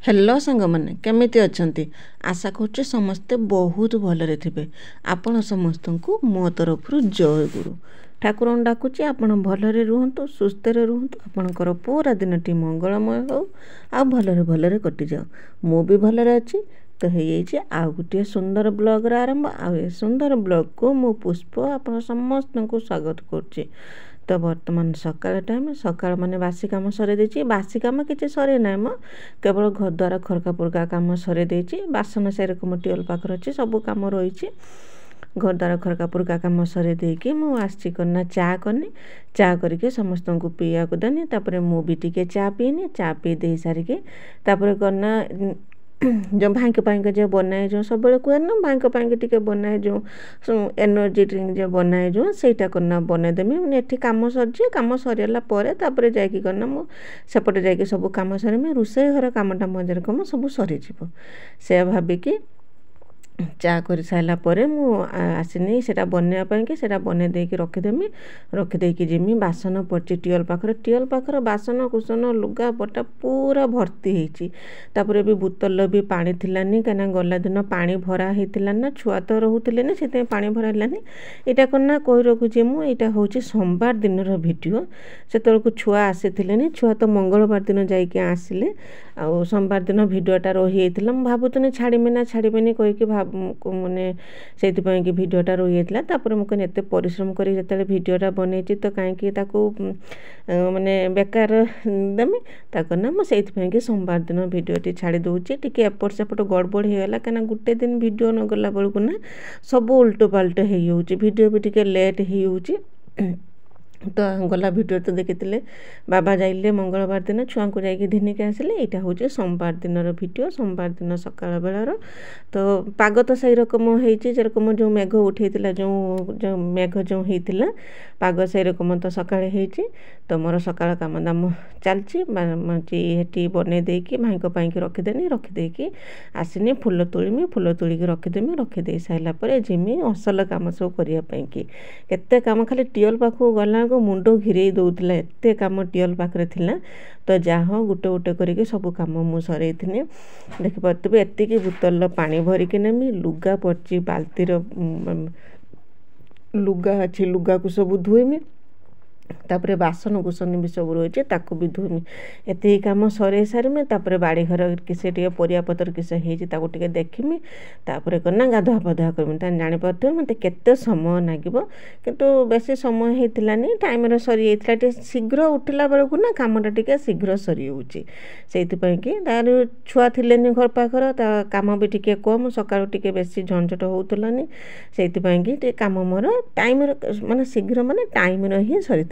Hello सांग मैंने केमिति अछंती आशा करुचे समस्ते बहुत भलरे थिबे। आपण समस्त को मो तरफ जय गुरु ठाकुर डाकुची आपण भलरे रुहंतु सुस्थ रे रुहंतु आपणकर पूरा दिनटी मंगलमय हो आ भलरे भलरे कटि जाओ। मो भी भलरे अच्छी तो हे आ गोटे सुंदर ब्लॉग आरंभ आ सुंदर ब्लॉग को मो पुष्प आपण समस्त को स्वागत करुचे। तो बर्तमान सकाळ टाइम सकाळ माने बासी काम सरे देछि। बासी काम किछि सरे नाय म केवल घर द्वार खरका पुरका काम सरे देछि। बासन से रकम टियल पाखर अछि सब काम रहिछि। घर द्वार खरका पुरका काम सरे देकी मु आछि करना चा करनी चा करके समस्त को पिया को देनी। तापर मु भी टिके चा पीनी चा पी दे सारी के तापर करना जो भाई के जो बनाए जो सब कहे ना भाई के टिके बनाए जो एनर्जी ड्रिंक जो बनाए जो सहीटा करना बनईदेमी मैंने ये कम सर कम सरला तापर जाकि करना मु सेपटे जाकि सब कम सरमी रोषे घर कमटा मजा कम सब सरीज से भाविकी चा कर सारा पर मु आसनी से बनवाई से बन देकी रखीदेमी रखीदेकी जिमी बासन पड़ी टियल पाखर बासन कुसन लुगा पटा पूरा भर्ती होपर भी बोतल भी पानी थिलानी कहीं गला दिन पानी भरा होता ना छुआ तो रोते से पानी भरानी यहाँ करना कही रखुचे मुझा हूँ सोमवार दिन भिडियो से छुआ आसी छुआ तो मंगलवार दिन जाइए आसिले आ सोमवार दिन भिडियोटा रही भावुनी छाड़मी ना छाड़बेनि कहीकि माने से भिडियोटा रही तापर मुझे एत परिश्रम कर भिडियोटा बनई तो कहीं माने बेकार देमी ताकना मुझे सोमवार दिन भिडियोटी छाड़ी दूची टी एपट सेपट गड़बड़ होगा कहीं गोटे दिन भिडियो न गला बेलू ना सब उल्टो पाल्ट भिडियो भी टी लेट हो तो गला भिडियो तो देखी बाबा जाइले मंगलवार दिन छुआ को जाकि घिनिक आसिले यहाँ हूँ सोमवार दिन भिडियो सोमवार दिन सकाळ बेलार तो पाग तो सही रकम होरकम जो मेघ उठे जो मेघ जो होता पाग सही रकम तो सकाळे होती तो मोर सकाळ काम दाम चलती बनई देकी भाई रखीदेनी रखीदेकी आसनी फूल तोड़मी फूल तोड़िकी रखीदेमी रखीदे सारापर जिमी असल कम सब करने केते कम खाली टियल पाखु गला मुंड घिरे दौला एत कम टियल पाखे थिला तो जहाँ गोटे गोटे करके सब कम मु सर देखिपे एतिकी बोतल पानी भरिकी नेमी लुगा पड़ी बाल्टीर लुगा अच्छी लुगा को सब धोईमी तापर बासन कुसन भी सब रही है भी धोमी एत कम सर सारे तापर बाड़ी घर किसी टे परिया पतर किसी होती देखमी तापर करना गाधुआ पाधुआ करमी जापारे मत के समय लगे किंतु बेसी समय होती टाइम सरी जाता शीघ्र उठला बेलू ना कमटा टे शीघ्र सरी से तार छुआ थे घर पाखर कम भी टे कम सका टे बेसी झंझट होलानी से कम मोर टाइम माने शीघ्र माने टाइम ही सरी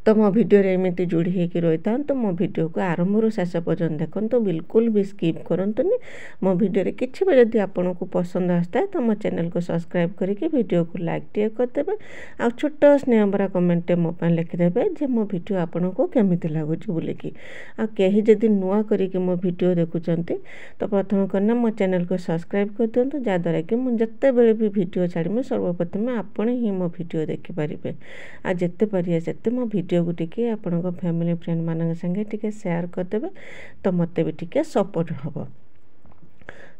तो मो भिडियो एमती जोड़ी होकर रही था तो मो भिडियो को आरंभ शेष पर्यंत देखो तो बिल्कुल भी स्किप करंतुनी मो भिडियो किसी भी जदि आपन को पसंद आसता है तो मो चैनल को सब्सक्राइब करके भिडियो को लाइक टे करदे आ छोट स्नेह भरा कमेंट मो लिखिदेवे जे मो भिडियो आपन को केमिति लगुच बोलिकी आ कहीं जदि नुआ करके मो भिडियो देखुंत तो प्रथम करना मो चैनल को सब्सक्राइब कर दिंतु जहाँद्वारा कि मुझे जिते बड़े भी भिडियो छाड़मी सर्वप्रथम आपण ही मो भिडियो देखिपारे आ जिते पारे से मो भिडियो को टिके आपण फैमिली फ्रेंड मान संगे टिके शेयर करदेवे तो मत भी टिके सपोर्ट हम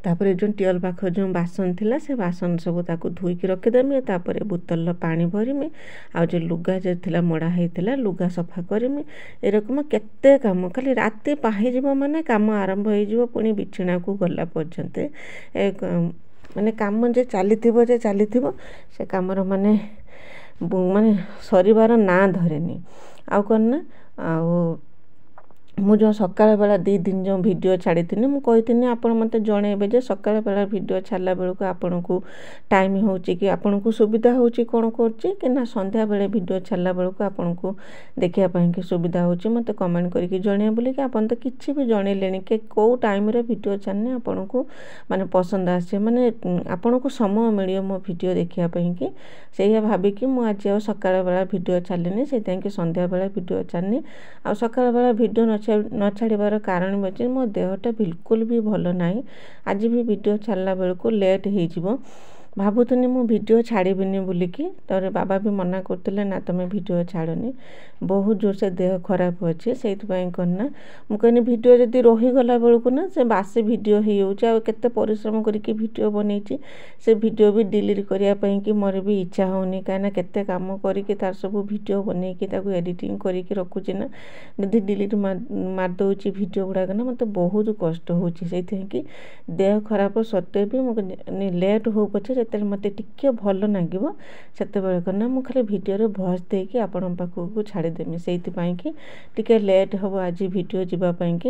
तापर जो टियल पाख जो बासन थिला से बासन सब ताकू धोईकी रखीदेमी तापर बोतल पानी भरमी आ जो लुगा जो थिला मड़ा होता लुगा सफा करमी एरकम केते काम खाली राति पाहिज माने काम आरंभ हो पुणी बिछना को गला पर्यंत माने काम जे चली से कामर माने माने सरीबार ना धरेनी आउ करना मु जो सकाळ बेला 2 दिन जो भिडियो छाड़ी मुझे आपण मत जनइबे जे सकाळ बेला भिडियो छाड़ला बेलू आपन को टाइम हो कि आपन को सुविधा हो कौन करना संध्या बेले भिडियो छाड़ला बेलू आपन को देखापी कि सुविधा हो मत कमेंट करके जन बोल कि आप तो किसी भी जनइले कि कौ टाइम भिडियो छाड़ने आपन को माने पसंद आसे माने आपन को समय मिले मो भिडियो देखापी कि से भाविकी मुझे आज सकाळ बेला भिडियो छाड़नी से संध्या बेला भिडियो छाड़नी आ सकाळ बेला भिडियो न छाड़बार कारण भी मो देहटा बिल्कुल भी भल ना आज भी भिडियो छाड़ला बेलू लेट हो ଭାବୁଥିଲି ମୁଁ ଭିଡ଼ିଓ ଛାଡ଼ିବିନି ବୋଲିକି, ତାପରେ ବାବା ବି ମନା କରୁଥିଲେ ନା ତୁମେ ଭିଡ଼ିଓ ଛାଡ଼ନି, ବହୁତ ଜୋରସେ ଦେହ ଖରାପ ଅଛି। ସେଇଥିପାଇଁ ନା ମୁଁ କହିନି ଭିଡ଼ିଓ ଯଦି ରହିଗଲା ବେଳକୁ ନା ସେ ବାସି ଭିଡ଼ିଓ ହେଇଯାଉଛି, ଆଉ କେତେ ପରିଶ୍ରମ କରିକି ଭିଡ଼ିଓ ବନେଇଛି, ସେ ଭିଡ଼ିଓ ବି ଡିଲିଟ୍ କରିବା ପାଇଁକି ମୋର ବି ଇଚ୍ଛା ହେଉନି। କାହିଁକିନା କେତେ କାମ କରିକି ତାର ସବୁ ଭିଡ଼ିଓ ବନେଇକି ତାକୁ ଏଡ଼ିଟିଂ କରିକି ରଖୁଛି ନା, ଯଦି ଡିଲିଟ୍ ମାରିଦେଉଛି ଭିଡ଼ିଓ ଗୁଡ଼ାକ ନା ମୋତେ ବହୁତ କଷ୍ଟ ହେଉଛି। ସେଇଥିପାଇଁକି ଦେହ ଖରାପ ସତ୍ତ୍ୱେ ବି ମୁଁ ଲେଟ୍ ହଉ ପଛେ ଯେତେବେଳେ ମୋତେ ଟିକେ ଭଲ ଲାଗିବ ସେତେବେଳେ ନା ମୁଁ ଖାଲି ଭିଡ଼ିଓରେ ଭଏସ୍ ଦେଇକି ଆପଣଙ୍କ ପାଖକୁ ଛାଡ଼ିଦେମି। ସେଇଥିପାଇଁକି ଟିକେ ଲେଟ୍ ହେବ ଆଜି ଭିଡ଼ିଓ ଯିବା ପାଇଁକି।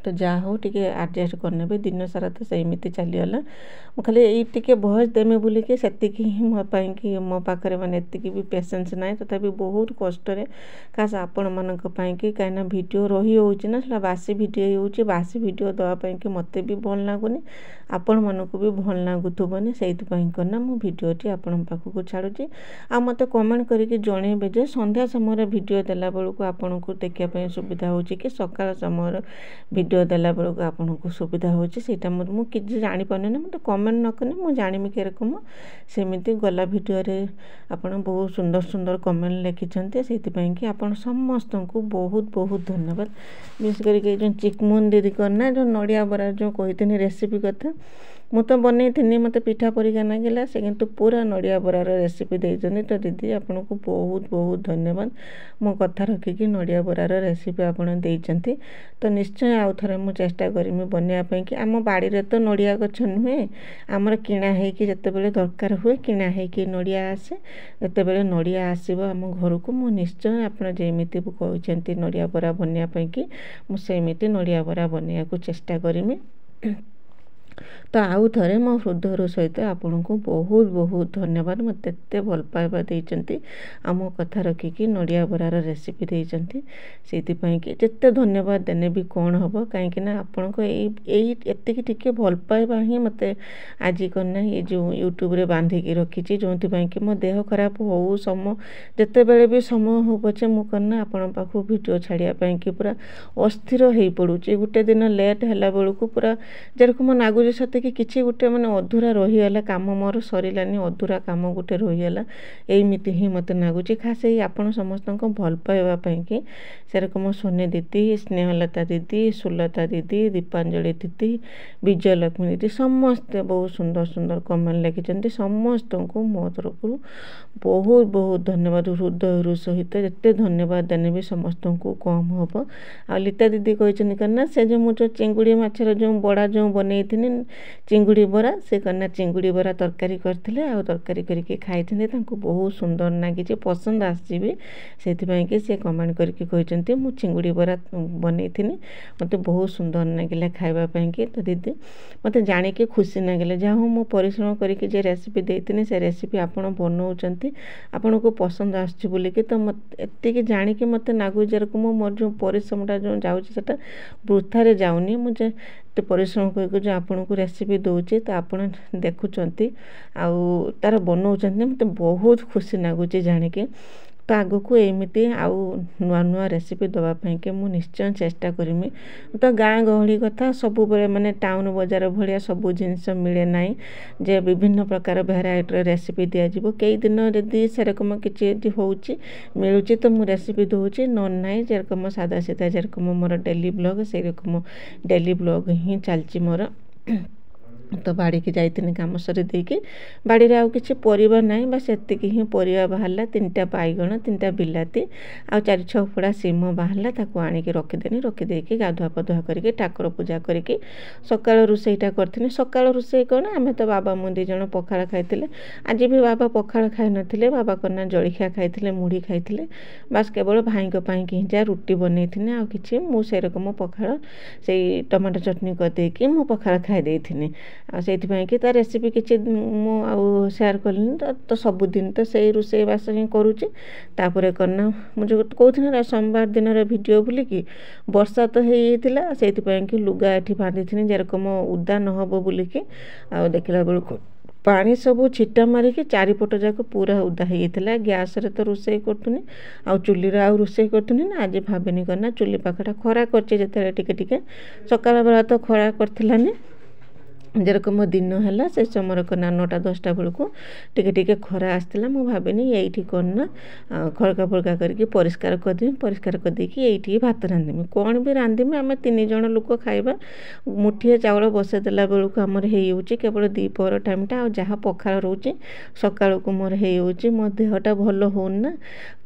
ତ ଯାହା ହଉ ଟିକେ ଆଡ଼ଜଷ୍ଟ କରିନେବେ, ଦିନ ସାରା ତ ସେମିତି ଚାଲିଗଲା। ମୁଁ ଖାଲି ଏଇ ଟିକେ ଭଏସ୍ ଦେମି ବୋଲିକି ସେତିକି ହିଁ ମୋ ପାଇଁକି ମୋ ପାଖରେ ମାନେ ଏତିକି ବି ପେସେନ୍ସ ନାହିଁ। ତଥାପି ବହୁତ କଷ୍ଟରେ ଖାସ୍ ଆପଣମାନଙ୍କ ପାଇଁକି, କାହିଁକିନା ଭିଡ଼ିଓ ରହିଯାଉଛି ନା ସେଟା ବାସି ଭିଡ଼ିଓ ହେଇଯାଉଛି। ବାସି ଭିଡ଼ିଓ ଦେବା ପାଇଁକି ମୋତେ ବି ଭଲ ଲାଗୁନି, ଆପଣମାନଙ୍କୁ ବି ଭଲ ଲାଗୁଥିବନି। ସେଇଥିପାଇଁ ନା ମୁଁ ଭିଡ଼ିଓଟି ଆପଣଙ୍କ ପାଖକୁ ଛାଡ଼ୁଛି। ଆଉ ମୋତେ କମେଣ୍ଟ କରିକି ଜଣେଇବେ ଯେ ସନ୍ଧ୍ୟା ସମୟରେ ଭିଡ଼ିଓ ଦେଲା ବେଳକୁ ଆପଣଙ୍କୁ ଦେଖିବା ପାଇଁ ସୁବିଧା ହେଉଛି କି ସକାଳ ସମୟର ଭିଡ଼ିଓ ଦେଲା ବେଳକୁ ଆପଣଙ୍କୁ ସୁବିଧା ହେଉଛି, ସେଇଟା ମୁଁ କିଛି ଜାଣିପାରୁନି ନା। ମୋତେ କମେଣ୍ଟ ନ କଲେ ମୁଁ ଜାଣିବି କିରକମ। ସେମିତି ଗଲା ଭିଡ଼ିଓରେ ଆପଣ ବହୁତ ସୁନ୍ଦର ସୁନ୍ଦର କମେଣ୍ଟ ଲେଖିଛନ୍ତି, ସେଇଥିପାଇଁକି ଆପଣ ସମସ୍ତଙ୍କୁ ବହୁତ ବହୁତ ଧନ୍ୟବାଦ। ବିଶେଷ କରିକି ଯେଉଁ ଚିକ୍ମୋହନ ଦିଦି କରିନା ଯେଉଁ ନଡ଼ିଆ ବରା ଯେଉଁ କହିଥିଲି ରେସିପି କଥା, ମୁଁ ତ ବନେଇଥିଲି, ମୋତେ ପିଠା ପରିକା ଲାଗିଲା, ସେ କିନ୍ତୁ ପୁରା ନଡ଼ିଆ ବରାର ରେସିପି ଦେଇଛନ୍ତି। ତ ଦିଦି ଆପଣଙ୍କୁ ବହୁତ ବହୁତ ଧନ୍ୟବାଦ, ମୋ କଥା ରଖିକି ନଡ଼ିଆ ବରାର ରେସିପି ଆପଣ ଦେଇଛନ୍ତି। ତ ନିଶ୍ଚୟ ଆଉ ଥରେ ମୁଁ ଚେଷ୍ଟା କରିମି ବନେଇବା ପାଇଁକି। ଆମ ବାଡ଼ିରେ ତ ନଡ଼ିଆ ଗଛ ନୁହେଁ, ଆମର କିଣା ହେଇକି ଯେତେବେଳେ ଦରକାର ହୁଏ କିଣା ହେଇକି ନଡ଼ିଆ ଆସେ। ଯେତେବେଳେ ନଡ଼ିଆ ଆସିବ ଆମ ଘରକୁ ମୁଁ ନିଶ୍ଚୟ ଆପଣ ଯେମିତି କହିଛନ୍ତି ନଡ଼ିଆ ବରା ବନେଇବା ପାଇଁକି, ମୁଁ ସେମିତି ନଡ଼ିଆ ବରା ବନେଇବାକୁ ଚେଷ୍ଟା କରିମି। ତ ଆଉ ଥରେ ମୋ ହୃଦୟର ସହିତ ଆପଣଙ୍କୁ ବହୁତ ବହୁତ ଧନ୍ୟବାଦ। ମୋତେ ଏତେ ଭଲ ପାଇବା ଦେଇଛନ୍ତି, ଆଉ ମୋ କଥା ରଖିକି ନଡ଼ିଆ ବରାର ରେସିପି ଦେଇଛନ୍ତି। ସେଇଥିପାଇଁକି ଯେତେ ଧନ୍ୟବାଦ ଦେଲେ ବି କ'ଣ ହେବ, କାହିଁକିନା ଆପଣଙ୍କ ଏଇ ଏତିକି ଟିକେ ଭଲ ପାଇବା ହିଁ ମୋତେ ଆଜି ନା ଏ ଯେଉଁ ୟୁଟ୍ୟୁବରେ ବାନ୍ଧିକି ରଖିଛି। ଯେଉଁଥିପାଇଁକି ମୋ ଦେହ ଖରାପ ହଉ ଯେତେବେଳେ ବି ସମୟ ହଉ ପଛେ ମୁଁ ନା ଆପଣଙ୍କ ପାଖକୁ ଭିଡ଼ିଓ ଛାଡ଼ିବା ପାଇଁକି ପୁରା ଅସ୍ଥିର ହେଇପଡ଼ୁଛି। ଗୋଟେ ଦିନ ଲେଟ୍ ହେଲା ବେଳକୁ ପୁରା ଯେରକମ ଲାଗୁଛି ସେତିକି କିଛି ଗୋଟେ ମାନେ ଅଧୁରା ରହିଗଲା, କାମ ମୋର ସରିଲାନି, ଅଧୁରା କାମ ଗୋଟେ ରହିଗଲା, ଏମିତି ହିଁ ମୋତେ ଲାଗୁଛି। ଖାସ୍ ଏଇ ଆପଣ ସମସ୍ତଙ୍କ ଭଲ ପାଇବା ପାଇଁକି, ସେରକମ ସୋନି ଦିଦି, ସ୍ନେହଲତା ଦିଦି, ସୁଲତା ଦିଦି, ଦୀପାଞ୍ଜଳି ଦିଦି, ବିଜୟଲକ୍ଷ୍ମୀ ଦିଦି ସମସ୍ତେ ବହୁତ ସୁନ୍ଦର ସୁନ୍ଦର କମେଣ୍ଟ ଲେଖିଛନ୍ତି। ସମସ୍ତଙ୍କୁ ମୋ ତରଫରୁ ବହୁତ ବହୁତ ଧନ୍ୟବାଦ, ହୃଦୟରୁ ସହିତ। ଯେତେ ଧନ୍ୟବାଦ ଦେଲେ ବି ସମସ୍ତଙ୍କୁ କମ୍ ହେବ। ଆଉ ଲିତା ଦିଦି କହିଛନ୍ତି ନା ସେ ଯେଉଁ ମୁଁ ଯେଉଁ ଚିଙ୍ଗୁଡ଼ି ମାଛର ଯେଉଁ ବଡ଼ା ଯେଉଁ ବନେଇଥିଲି ଚିଙ୍ଗୁଡ଼ି ବରା, ସେ ନା ଚିଙ୍ଗୁଡ଼ି ବରା ତରକାରୀ କରିଥିଲେ, ଆଉ ତରକାରୀ କରିକି ଖାଇଛନ୍ତି, ତାଙ୍କୁ ବହୁତ ସୁନ୍ଦର ଲାଗିଛି, ପସନ୍ଦ ଆସିଛି ବି। ସେଇଥିପାଇଁକି ସେ କମେଣ୍ଟ କରିକି କହିଛନ୍ତି ମୁଁ ଚିଙ୍ଗୁଡ଼ି ବରା ବନେଇଥିଲି, ମୋତେ ବହୁତ ସୁନ୍ଦର ଲାଗିଲା ଖାଇବା ପାଇଁକି। ତ ଦିଦି ମୋତେ ଜାଣିକି ଖୁସି ଲାଗିଲା, ଯାହା ହଉ ମୁଁ ପରିଶ୍ରମ କରିକି ଯେ ରେସିପି ଦେଇଥିଲି ସେ ରେସିପି ଆପଣ ବନାଉଛନ୍ତି, ଆପଣଙ୍କୁ ପସନ୍ଦ ଆସୁଛି ବୋଲିକି। ତ ଏତିକି ଜାଣିକି ମୋତେ ଲାଗୁଛି ଯେରକମ ମୋର ଯେଉଁ ପରିଶ୍ରମଟା ଯେଉଁ ଯାଉଛି ସେଟା ବୃଥାରେ ଯାଉନି। ମୁଁ ଯେ ଏତେ ପରିଶ୍ରମ କରିକି ଯେଉଁ ଆପଣଙ୍କୁ ରେସିପି ଦେଉଛି ତ ଆପଣ ଦେଖୁଛନ୍ତି ଆଉ ତାର ବନାଉଛନ୍ତି, ମୋତେ ବହୁତ ଖୁସି ଲାଗୁଛି ଜାଣିକି। ତ ଆଗକୁ ଏମିତି ଆଉ ନୂଆ ନୂଆ ରେସିପି ଦେବା ପାଇଁକି ମୁଁ ନିଶ୍ଚୟ ଚେଷ୍ଟା କରିମି। ତ ଗାଁ ଗହଳି କଥା ସବୁବେଳେ ମାନେ ଟାଉନ୍ ବଜାର ଭଳିଆ ସବୁ ଜିନିଷ ମିଳେ ନାହିଁ ଯେ ବିଭିନ୍ନ ପ୍ରକାର ଭେରାଇଟିର ରେସିପି ଦିଆଯିବ। କେଇ ଦିନ ଯଦି ସେରକମ କିଛି ଯଦି ହେଉଛି ମିଳୁଛି ତ ମୁଁ ରେସିପି ଦେଉଛି, ନହେଲେ ନାହିଁ ଯେରକମ ସାଧା ସିଧା ଯେରକମ ମୋର ଡେଲି ବ୍ଲଗ୍ ସେଇରକମ ଡେଲି ବ୍ଲଗ୍ ହିଁ ଚାଲିଛି ମୋର। ତ ବାଡ଼ିକି ଯାଇଥିଲି କାମ ସରି ଦେଇକି, ବାଡ଼ିରେ ଆଉ କିଛି ପରିବା ନାହିଁ, ବା ସେତିକି ହିଁ ପରିବା ବାହାରିଲା, 3ଟା ବାଇଗଣ, 3ଟା ବିଲାତି ଆଉ 4-6 ଫୋଡ଼ା ସିମ ବାହାରିଲା। ତାକୁ ଆଣିକି ରଖିଦେଲି, ରଖିଦେଇକି ଗାଧୁଆ ପାଧୁଆ କରିକି ଠାକୁର ପୂଜା କରିକି ସକାଳ ରୋଷେଇଟା କରିଥିଲି। ସକାଳ ରୋଷେଇ କ'ଣ, ଆମେ ତ ବାବା ମୁଁ 2 ଜଣ ପଖାଳ ଖାଇଥିଲେ। ଆଜି ବି ବାବା ପଖାଳ ଖାଇନଥିଲେ, ବାବା କନା ଜଳଖିଆ ଖାଇଥିଲେ, ମୁଢ଼ି ଖାଇଥିଲେ। ବାସ୍ କେବଳ ଭାଇଙ୍କ ପାଇଁକି ଯାହା ରୁଟି ବନେଇଥିଲି, ଆଉ କିଛି ମୁଁ ସେରକମ ପଖାଳ ସେଇ ଟମାଟୋ ଚଟଣି କରିଦେଇକି ମୁଁ ପଖାଳ ଖାଇ ଦେଇଥିଲି। ଆଉ ସେଇଥିପାଇଁକି ତା ରେସିପି କିଛି ମୁଁ ଆଉ ସେୟାର କଲିନି। ତ ସବୁଦିନ ତ ସେଇ ରୋଷେଇବାସ ହିଁ କରୁଛି। ତାପରେ କନା ମୁଁ ଯେଉଁ କହୁଥିଲି ନା ସୋମବାର ଦିନର ଭିଡ଼ିଓ ବୋଲିକି, ବର୍ଷା ତ ହେଇଯାଇଥିଲା, ସେଇଥିପାଇଁକି ଲୁଗା ଏଠି ବାନ୍ଧିଥିଲି ଯେରକମ ଓଦା ନ ହେବ ବୋଲିକି। ଆଉ ଦେଖିଲା ବେଳକୁ ପାଣି ସବୁ ଛିଟା ମାରିକି ଚାରିପଟ ଯାକ ପୁରା ଓଦା ହେଇଯାଇଥିଲା। ଗ୍ୟାସରେ ତ ରୋଷେଇ କରୁଥିଲି, ଆଉ ଚୁଲିରେ ଆଉ ରୋଷେଇ କରୁଥିଲି ନା। ଆଜି ଭାବିନି ନା ଚୁଲି ପାଖଟା ଖରା କରିଛି ଯେତେବେଳେ ଟିକେ ଟିକେ, ସକାଳ ବେଳା ତ ଖରା କରିଥିଲାନି। ଯେରକମ ଦିନ ହେଲା ସେ ସମୟରେ କନା 9ଟା 10ଟା ବେଳକୁ ଟିକେ ଟିକେ ଖରା ଆସିଥିଲା। ମୁଁ ଭାବିନି ଏଇଠି କନା ଖଡ଼କା ଫଡ଼କା କରିକି ପରିଷ୍କାର କରିଦେବି। ପରିଷ୍କାର କରିଦେଇକି ଏଇଠି ଭାତ ରାନ୍ଧିବି। କ'ଣ ବି ରାନ୍ଧିବି, ଆମେ 3 ଜଣ ଲୋକ ଖାଇବା। ମୁଠିଏ ଚାଉଳ ବସାଇ ଦେଲା ବେଳକୁ ଆମର ହେଇଯାଉଛି କେବଳ ଦ୍ୱିପହର ଟାଇମ୍ଟା। ଆଉ ଯାହା ପଖାଳ ରହୁଛି ସକାଳକୁ ମୋର ହେଇଯାଉଛି। ମୋ ଦେହଟା ଭଲ ହେଉନି ନା,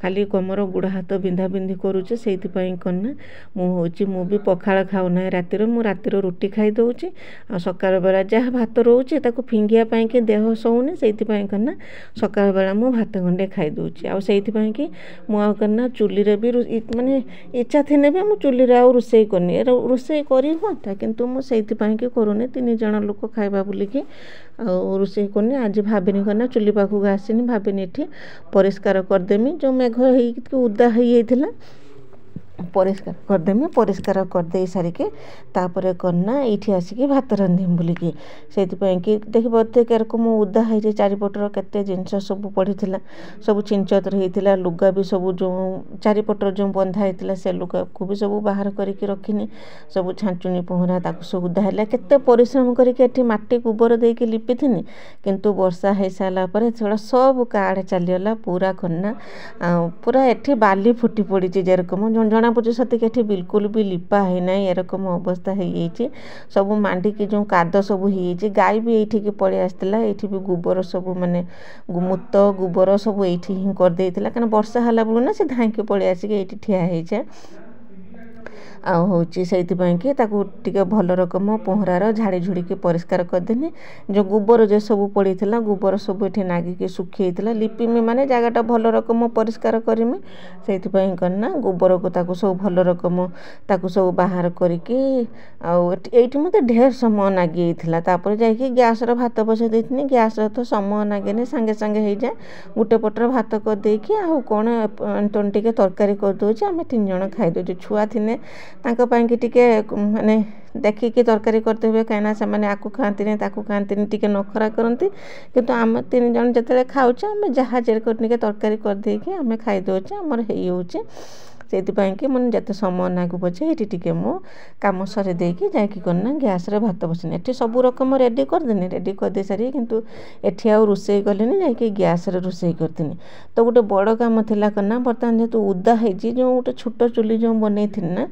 ଖାଲି କମର ଗୋଡ଼ ହାତ ବିନ୍ଧା ବିନ୍ଧି କରୁଛି। ସେଇଥିପାଇଁ କନା ମୁଁ ବି ପଖାଳ ଖାଉନାହିଁ ରାତିରେ। ମୁଁ ରାତିରେ ରୁଟି ଖାଇଦେଉଛି। ଆଉ ସକାଳ ବେଳା ଯାହା ଭାତ ରହୁଛି ତାକୁ ଫିଙ୍ଗିବା ପାଇଁକି ଦେହ ସହୁନି। ସେଇଥିପାଇଁ କନା ସକାଳ ବେଳା ମୁଁ ଭାତ ଗଣ୍ଡେ ଖାଇଦେଉଛି। ଆଉ ସେଇଥିପାଇଁକି ମୁଁ ଆଉ କନା ଚୁଲିରେ ବି ମାନେ ଇଚ୍ଛା ଥିଲେ ବି ମୁଁ ଚୁଲିରେ ଆଉ ରୋଷେଇ କରୁନି। ରୋଷେଇ କରି ହୁଅନ୍ତା, କିନ୍ତୁ ମୁଁ ସେଇଥିପାଇଁକି କରୁନି। 3 ଜଣ ଲୋକ ଖାଇବା ବୋଲିକି ଆଉ ରୋଷେଇ କରୁନି। ଆଜି ଭାବିନି କନା ଚୁଲି ପାଖକୁ ଆସିନି, ଭାବିନି ଏଠି ପରିଷ୍କାର କରିଦେମି। ଯେଉଁ ମେଘ ହେଇକି ଓଦା ହେଇଯାଇଥିଲା ପରିଷ୍କାର କରିଦେମି। ପରିଷ୍କାର କରିଦେଇ ସାରିକି ତାପରେ କନା ଏଇଠି ଆସିକି ଭାତ ରାନ୍ଧିମି ବୋଲିକି। ସେଇଥିପାଇଁକି ଦେଖିବ ଏରକମ ମୁଁ ଓଦା ହେଇଛି। ଚାରିପଟର କେତେ ଜିନିଷ ସବୁ ପଡ଼ିଥିଲା, ସବୁ ଛିଞ୍ଚତର ହେଇଥିଲା। ଲୁଗା ବି ସବୁ ଯେଉଁ ଚାରିପଟର ଯେଉଁ ବନ୍ଧା ହେଇଥିଲା ସେ ଲୁଗାକୁ ବି ସବୁ ବାହାର କରିକି ରଖିନି। ସବୁ ଛାଞ୍ଚୁଣି ପହଁରା ତାକୁ ସବୁ ଓଦା ହେଲା। କେତେ ପରିଶ୍ରମ କରିକି ଏଠି ମାଟି ଗୋବର ଦେଇକି ଲିପିଥିନି, କିନ୍ତୁ ବର୍ଷା ହେଇସାରିଲା ପରେ ସେଗୁଡ଼ା ସବୁ କାଆଡ଼େ ଚାଲିଗଲା। ପୁରା କନା ପୁରା ଏଠି ବାଲି ଫୁଟି ପଡ଼ିଛି। ଯେରକମ ଜଣାପଡ଼ୁଛି ସତିକି ଏଠି ବିଲକୁଲ ବି ଲିପା ହେଇନାହିଁ। ଏରକମ ଅବସ୍ଥା ହେଇଯାଇଛି। ସବୁ ମାଣ୍ଡିକି ଯେଉଁ କାଦ ସବୁ ହେଇଯାଇଛି। ଗାଈ ବି ଏଇଠିକି ପଳେଇ ଆସିଥିଲା। ଏଇଠି ବି ଗୋବର ସବୁ ମାନେ ମୂତ ଗୋବର ସବୁ ଏଇଠି ହିଁ କରିଦେଇଥିଲା। କାରଣ ବର୍ଷା ହେଲା ବେଳକୁ ନା ସେ ଧାଇଁକି ପଳେଇ ଆସିକି ଏଇଠି ଠିଆ ହେଇଯାଏ। ଆଉ ହେଉଛି ସେଇଥିପାଇଁକି ତାକୁ ଟିକେ ଭଲ ରକମ ପହଁରାର ଝାଡ଼ି ଝୁଡ଼ିକି ପରିଷ୍କାର କରିଦେନି। ଯେଉଁ ଗୋବର ଯେ ସବୁ ପଡ଼ିଥିଲା ଗୋବର ସବୁ ଏଠି ନାଗିକି ଶୁଖିଯାଇଥିଲା। ଲିପିମି ମାନେ ଜାଗାଟା ଭଲ ରକମ ପରିଷ୍କାର କରିମି। ସେଇଥିପାଇଁ କନା ଗୋବରକୁ ତାକୁ ସବୁ ଭଲ ରକମ ତାକୁ ସବୁ ବାହାର କରିକି ଆଉ ଏଇଠି ମୋତେ ଢେର ସମୟ ଲାଗିଯାଇଥିଲା। ତାପରେ ଯାଇକି ଗ୍ୟାସରେ ଭାତ ବସାଇ ଦେଇଥିଲି। ଗ୍ୟାସରେ ତ ସମୟ ଲାଗେନି, ସାଙ୍ଗେ ସାଙ୍ଗେ ହେଇଯାଏ। ଗୋଟେ ପଟରେ ଭାତ କରିଦେଇକି ଆଉ କ'ଣ ଏଣ୍ଟଣ ଟିକେ ତରକାରୀ କରିଦେଉଛି। ଆମେ 3 ଜଣ ଖାଇଦେଉଛୁ। ଛୁଆ ଥିଲେ ତାଙ୍କ ପାଇଁକି ଟିକେ ମାନେ ଦେଖିକି ତରକାରୀ କରିଦେବେ, କାହିଁକିନା ସେମାନେ ଆକୁ ଖାଆନ୍ତିନି ତାକୁ ଖାଆନ୍ତିନି, ଟିକେ ନଖରା କରନ୍ତି। କିନ୍ତୁ ଆମେ 3 ଜଣ ଯେତେବେଳେ ଖାଉଛୁ ଆମେ ଯାହା ଟିକେ ତରକାରୀ କରିଦେଇକି ଆମେ ଖାଇଦେଉଛୁ, ଆମର ହେଇଯାଉଛି। ସେଇଥିପାଇଁକି ମୁଁ ଯେତେ ସମୟ ଲାଗୁ ପଛେ ଏଇଠି ଟିକେ ମୁଁ କାମ ସରେଇ ଦେଇକି ଯାଇକି କନା ଗ୍ୟାସରେ ଭାତ ବସିନି। ଏଠି ସବୁ ରକମ ରେଡ଼ି କରିଦେନି। ରେଡ଼ି କରିଦେଇ ସାରିକି କିନ୍ତୁ ଏଠି ଆଉ ରୋଷେଇ କଲିନି, ଯାଇକି ଗ୍ୟାସରେ ରୋଷେଇ କରିଥିଲି। ତ ଗୋଟେ ବଡ଼ କାମ ଥିଲା କନା। ବର୍ତ୍ତମାନ ଯେହେତୁ ଓଦା ହେଇଛି, ଯେଉଁ ଗୋଟେ ଛୋଟ ଚୁଲି ଯେଉଁ ବନେଇଥିଲି ନା,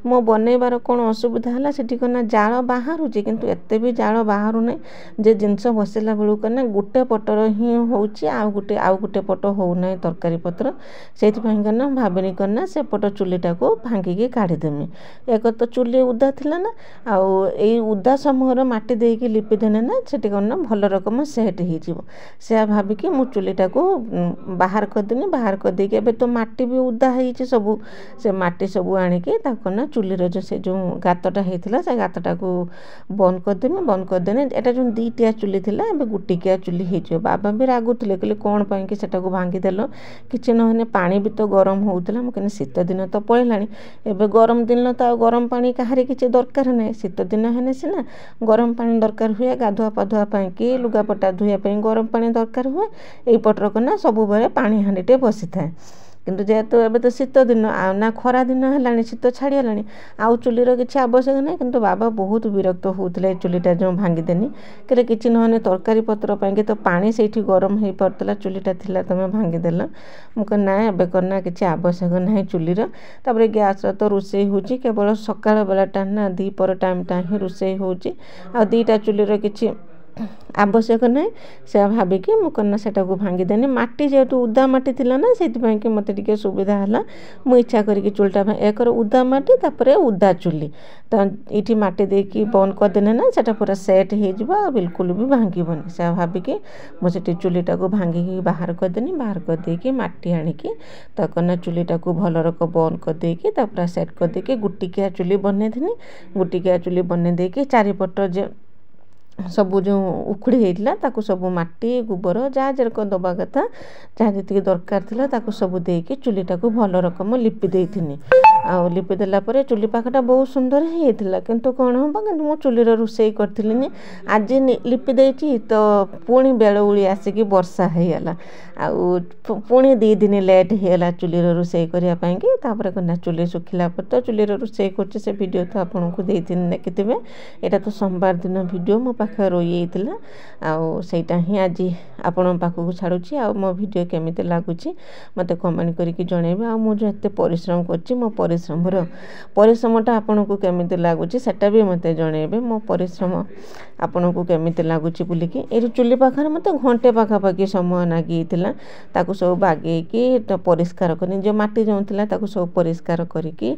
ମୋ ବନେଇବାର କ'ଣ ଅସୁବିଧା ହେଲା, ସେଠି କନା ଜାଳ ବାହାରୁଛି କିନ୍ତୁ ଏତେ ବି ଜାଳ ବାହାରୁନାହିଁ। ଯେ ଜିନିଷ ବସିଲା ବେଳକୁ କନା ଗୋଟେ ପଟର ହିଁ ହେଉଛି, ଆଉ ଗୋଟେ ପଟ ହେଉନାହିଁ ତରକାରୀ ପତ୍ର। ସେଇଥିପାଇଁ କନା ଭାବିନି କନା ସେପଟ ଚୁଲିଟାକୁ ଭାଙ୍ଗିକି କାଢ଼ିଦେମି। ଏକ ତ ଚୁଲି ଓଦା ଥିଲା ନା, ଆଉ ଏଇ ଓଦା ସମୟର ମାଟି ଦେଇକି ଲିପିଦେନେ ନା ସେଠି କ'ଣ ନା ଭଲ ରକମ ସେଟ୍ ହେଇଯିବ। ସେୟା ଭାବିକି ମୁଁ ଚୁଲିଟାକୁ ବାହାର କରିଦେନି। ବାହାର କରିଦେଇକି ଏବେ ତ ମାଟି ବି ଓଦା ହେଇଛି ସବୁ, ସେ ମାଟି ସବୁ ଆଣିକି ତାକୁ ନା ଚୁଲିର ସେ ଯେଉଁ ଗାତଟା ହେଇଥିଲା ସେ ଗାତଟାକୁ ବନ୍ଦ କରିଦେମି। ବନ୍ଦ କରିଦେନେ ଏଇଟା ଯେଉଁ 2ଟିଆ ଚୁଲି ଥିଲା ଏବେ ଗୋଟିକିଆ ଚୁଲି ହେଇଯିବ। ବାବା ବି ରାଗୁଥିଲେ, କହିଲେ କ'ଣ ପାଇଁକି ସେଟାକୁ ଭାଙ୍ଗିଦେଲ, କିଛି ନହେଲେ ପାଣି ବି ତ ଗରମ ହେଉଥିଲା। ମୁଁ କହିଲି ଶୀତ ଦିନ ତ ପଳେଇଲାଣି, ଏବେ ଗରମ ଦିନ ତ ଆଉ ଗରମ ପାଣି କାହାରି କିଛି ଦରକାର ନାହିଁ। ଶୀତ ଦିନ ହେଲେ ସିନା ଗରମ ପାଣି ଦରକାର ହୁଏ, ଗାଧୁଆ ପାଧୁଆ ପାଇଁକି ଲୁଗାପଟା ଧୋଇବା ପାଇଁ ଗରମ ପାଣି ଦରକାର ହୁଏ। ଏଇପଟର କନା ସବୁବେଳେ ପାଣି ହାଣ୍ଡିଟେ ବସିଥାଏ। କିନ୍ତୁ ଯେହେତୁ ଏବେ ତ ଶୀତ ଦିନ, ଆଉ ନା ଖରା ଦିନ ହେଲାଣି, ଶୀତ ଛାଡ଼ିଗଲାଣି, ଆଉ ଚୁଲିର କିଛି ଆବଶ୍ୟକ ନାହିଁ। କିନ୍ତୁ ବାବା ବହୁତ ବିରକ୍ତ ହେଉଥିଲେ ଏ ଚୁଲିଟା ଯେଉଁ ଭାଙ୍ଗିଦେନି। କହିଲେ କିଛି ନହେଲେ ତରକାରୀ ପତ୍ର ପାଇଁକି ତ ପାଣି ସେଇଠି ଗରମ ହେଇପାରୁଥିଲା, ଚୁଲିଟା ଥିଲା ତୁମେ ଭାଙ୍ଗିଦେଲ। ମୁଁ କହିଲି ନା ଏବେ କରନା କିଛି ଆବଶ୍ୟକ ନାହିଁ ଚୁଲିର। ତାପରେ ଗ୍ୟାସରେ ତ ରୋଷେଇ ହେଉଛି କେବଳ ସକାଳ ବେଳାଟା ନା, ଦ୍ୱିପହର ଟାଇମ୍ଟା ହିଁ ରୋଷେଇ ହେଉଛି। ଆଉ 2ଟା ଚୁଲିର କିଛି ଆବଶ୍ୟକ ନାହିଁ। ସେୟା ଭାବିକି ମୁଁ କନା ସେଟାକୁ ଭାଙ୍ଗିଦେନି। ମାଟି ଯେହେତୁ ଓଦା ମାଟି ଥିଲା ନା, ସେଇଥିପାଇଁକି ମୋତେ ଟିକେ ସୁବିଧା ହେଲା। ମୁଁ ଇଚ୍ଛା କରିକି ଚୁଲିଟା ଏକର ଓଦା ମାଟି, ତାପରେ ଓଦା ଚୁଲି, ତ ଏଇଠି ମାଟି ଦେଇକି ବନ୍ଦ କରିଦେନେ ନା ସେଟା ପୁରା ସେଟ୍ ହେଇଯିବ, ଆଉ ବିଲକୁଲ ବି ଭାଙ୍ଗିବନି। ସେୟା ଭାବିକି ମୁଁ ସେଠି ଚୁଲିଟାକୁ ଭାଙ୍ଗିକି ବାହାର କରିଦେନି। ବାହାର କରିଦେଇକି ମାଟି ଆଣିକି ତାକୁ ନା ଚୁଲିଟାକୁ ଭଲ ରକ ବନ୍ଦ କରିଦେଇକି ତାପରେ ସେଟ୍ କରିଦେଇକି ଗୋଟିକିଆ ଚୁଲି ବନେଇଥିଲି। ଗୋଟିକିଆ ଚୁଲି ବନେଇ ଦେଇକି ଚାରିପଟ ଯେ ସବୁ ଯେଉଁ ଉଖୁଡ଼ି ହେଇଥିଲା ତାକୁ ସବୁ ମାଟି ଗୋବର ଯାହା ଯେରକ ଦେବା କଥା, ଯାହା ଯେତିକି ଦରକାର ଥିଲା ତାକୁ ସବୁ ଦେଇକି ଚୁଲିଟାକୁ ଭଲ ରକମ ଲିପି ଦେଇଥିନି। ଆଉ ଲିପି ଦେଲା ପରେ ଚୁଲି ପାଖଟା ବହୁତ ସୁନ୍ଦର ହେଇଥିଲା। କିନ୍ତୁ କ'ଣ ହେବ, କିନ୍ତୁ ମୁଁ ଚୁଲିର ରୋଷେଇ କରିଥିଲିନି। ଆଜି ଲିପି ଦେଇଛି ତ ପୁଣି ବେଳଉଳି ଆସିକି ବର୍ଷା ହେଇଗଲା। ଆଉ ପୁଣି 2 ଦିନ ଲେଟ୍ ହେଇଗଲା ଚୁଲିର ରୋଷେଇ କରିବା ପାଇଁକି। ତାପରେ କ'ଣ ନା ଚୁଲି ଶୁଖିଲା ପରେ ତ ଚୁଲିର ରୋଷେଇ କରୁଛି, ସେ ଭିଡ଼ିଓ ତ ଆପଣଙ୍କୁ ଦେଇଥିଲି, ଦେଖିଥିବେ। ଏଇଟା ତ ସୋମବାର ଦିନ ଭିଡ଼ିଓ ମୋ ପାଖରେ ରହିଯାଇଥିଲା। ଆଉ ସେଇଟା ହିଁ ଆଜି ଆପଣଙ୍କ ପାଖକୁ ଛାଡ଼ୁଛି। ଆଉ ମୋ ଭିଡ଼ିଓ କେମିତି ଲାଗୁଛି ମୋତେ କମେଣ୍ଟ କରିକି ଜଣାଇବେ। ଆଉ ମୁଁ ଯେଉଁ ଏତେ ପରିଶ୍ରମ କରୁଛି, ମୋ ପରିଶ୍ରମଟା ଆପଣଙ୍କୁ କେମିତି ଲାଗୁଛି ସେଟା ବି ମୋତେ ଜଣାଇବେ। ମୋ ପରିଶ୍ରମ ଆପଣଙ୍କୁ କେମିତି ଲାଗୁଛି ବୋଲିକି। ଏଇଠି ଚୁଲି ପାଖରେ ମୋତେ ଘଣ୍ଟେ ପାଖାପାଖି ସମୟ ଲାଗିଥିଲା। ତାକୁ ସବୁ ବାଗେଇକି ପରିଷ୍କାର କରି, ଯେଉଁ ମାଟି ଯେଉଁ ଥିଲା ତାକୁ ସବୁ ପରିଷ୍କାର କରିକି,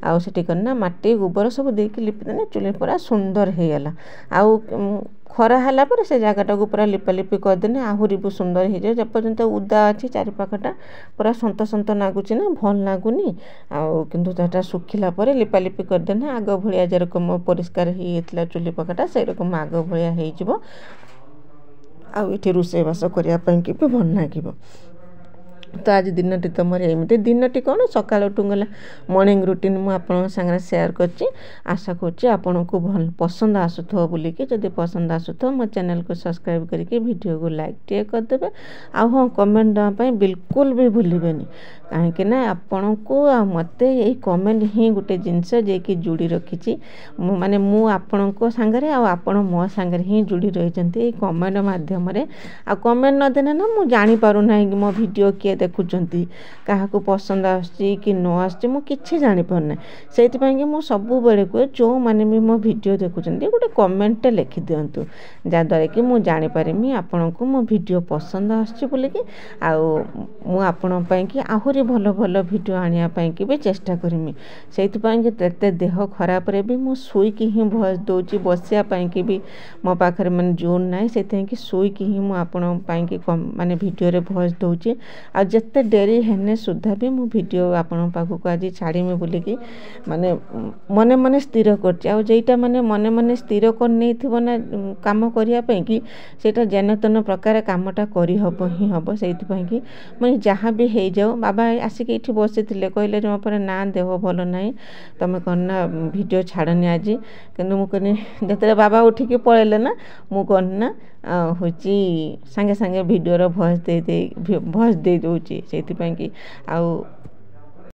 ଆଉ ସେଠି କ'ଣ ନା ମାଟି ଗୋବର ସବୁ ଦେଇକି ଲିପିଦେଲେ ଚୁଲି ପୁରା ସୁନ୍ଦର ହେଇଗଲା। ଆଉ ଖରା ହେଲା ପରେ ସେ ଜାଗାଟାକୁ ପୁରା ଲିପାଲିପି କରିଦେଲେ ଆହୁରି ବି ସୁନ୍ଦର ହେଇଯାଏ। ଯେପର୍ଯ୍ୟନ୍ତ ଓଦା ଅଛି ଚାରିପାଖଟା ପୁରା ସନ୍ତ ଲାଗୁଛି ନା, ଭଲ ଲାଗୁନି। ଆଉ କିନ୍ତୁ ସେଟା ଶୁଖିଲା ପରେ ଲିପାଲିପି କରିଦେଲେ ଆଗ ଭଳିଆ ଯେରକମ ପରିଷ୍କାର ହେଇଯାଇଥିଲା ଚୁଲି ପାଖଟା, ସେରକମ ଆଗ ଭଳିଆ ହେଇଯିବ। ଆଉ ଏଠି ରୋଷେଇବାସ କରିବା ପାଇଁକି ବି ଭଲ ଲାଗିବ। ତ ଆଜି ଦିନଟି ତ ମୋର ଏମିତି। ଦିନଟି କ'ଣ, ସକାଳଠୁ ଗଲା ମର୍ଣ୍ଣିଂ ରୁଟିନ୍ ମୁଁ ଆପଣଙ୍କ ସାଙ୍ଗରେ ସେୟାର କରିଛି। ଆଶା କରୁଛି ଆପଣଙ୍କୁ ଭଲ ପସନ୍ଦ ଆସୁଥିବ ବୋଲିକି। ଯଦି ପସନ୍ଦ ଆସୁଥିବ ମୋ ଚ୍ୟାନେଲକୁ ସବସ୍କ୍ରାଇବ୍ କରିକି ଭିଡ଼ିଓକୁ ଲାଇକ୍ ଟିକେ କରିଦେବେ। ଆଉ ହଁ, କମେଣ୍ଟ ଦେବା ପାଇଁ ବିଲକୁଲ ବି ଭୁଲିବେନି। କାହିଁକି ନା ଆପଣଙ୍କୁ ଆଉ ମୋତେ ଏଇ କମେଣ୍ଟ ହିଁ ଗୋଟେ ଜିନିଷ ଯିଏକି ଯୋଡ଼ି ରଖିଛି। ମୁଁ ଆପଣଙ୍କ ସାଙ୍ଗରେ ଆଉ ଆପଣ ମୋ ସାଙ୍ଗରେ ହିଁ ଯୋଡ଼ି ରହିଛନ୍ତି ଏଇ କମେଣ୍ଟ ମାଧ୍ୟମରେ। ଆଉ କମେଣ୍ଟ ନଦେଲେ ନା ମୁଁ ଜାଣିପାରୁନାହିଁ କି ମୋ ଭିଡ଼ିଓ କିଏ ଦେଖୁଛନ୍ତି, କାହାକୁ ପସନ୍ଦ ଆସୁଛି କି ନ ଆସୁଛି, ମୁଁ କିଛି ଜାଣିପାରୁନାହିଁ। ସେଇଥିପାଇଁକି ମୁଁ ସବୁବେଳେ କୁହେ, ଯେଉଁମାନେ ବି ମୋ ଭିଡ଼ିଓ ଦେଖୁଛନ୍ତି ଗୋଟେ କମେଣ୍ଟଟେ ଲେଖିଦିଅନ୍ତୁ, ଯାହାଦ୍ୱାରା କି ମୁଁ ଜାଣିପାରିମି ଆପଣଙ୍କୁ ମୋ ଭିଡ଼ିଓ ପସନ୍ଦ ଆସୁଛି ବୋଲିକି। ଆଉ ମୁଁ ଆପଣଙ୍କ ପାଇଁକି ଆହୁରି ଭଲ ଭଲ ଭିଡ଼ିଓ ଆଣିବା ପାଇଁକି ବି ଚେଷ୍ଟା କରିମି। ସେଇଥିପାଇଁକି ଏତେ ଦେହ ଖରାପରେ ବି ମୁଁ ଶୋଇକି ହିଁ ଭଏସ୍ ଦେଉଛି। ବସିବା ପାଇଁକି ବି ମୋ ପାଖରେ ଜୋନ୍ ନାହିଁ, ସେଇଥିପାଇଁକି ଶୋଇକି ହିଁ ମୁଁ ଆପଣଙ୍କ ପାଇଁକି ଭିଡ଼ିଓରେ ଭଏସ୍ ଦେଉଛି। ଆଉ ଯେତେ ଡେରି ହେଲେ ସୁଦ୍ଧା ବି ମୁଁ ଭିଡ଼ିଓ ଆପଣଙ୍କ ପାଖକୁ ଆଜି ଛାଡ଼ିମି ବୋଲିକି ମନେ ମନେ ସ୍ଥିର କରିଛି। ଆଉ ଯେଇଟା ମନେ ମନେ ସ୍ଥିର କରିନେଇଥିବ ନା କାମ କରିବା ପାଇଁକି, ସେଇଟା ଯେନ ତେନ ପ୍ରକାର କାମଟା କରିହେବ ହିଁ ହେବ। ସେଇଥିପାଇଁକି ଯାହା ବି ହେଇଯାଉ, ବାବା ଆସିକି ଏଇଠି ବସିଥିଲେ, କହିଲେ ଯେ ମୋ ପରେ ନା ଦେହ ଭଲ ନାହିଁ, ତୁମେ କ'ଣ ନା ଭିଡ଼ିଓ ଛାଡ଼ନି ଆଜି। କିନ୍ତୁ ମୁଁ କହିନି, ଯେତେବେଳେ ବାବା ଉଠିକି ପଳେଇଲେ ନା, ମୁଁ କ'ଣ ନା ସାଙ୍ଗେ ସାଙ୍ଗେ ଭିଡ଼ିଓର ଭଏସ୍ ଦେଇ ଦେଉଛି। ସେଇଥିପାଇଁକି ଆଉ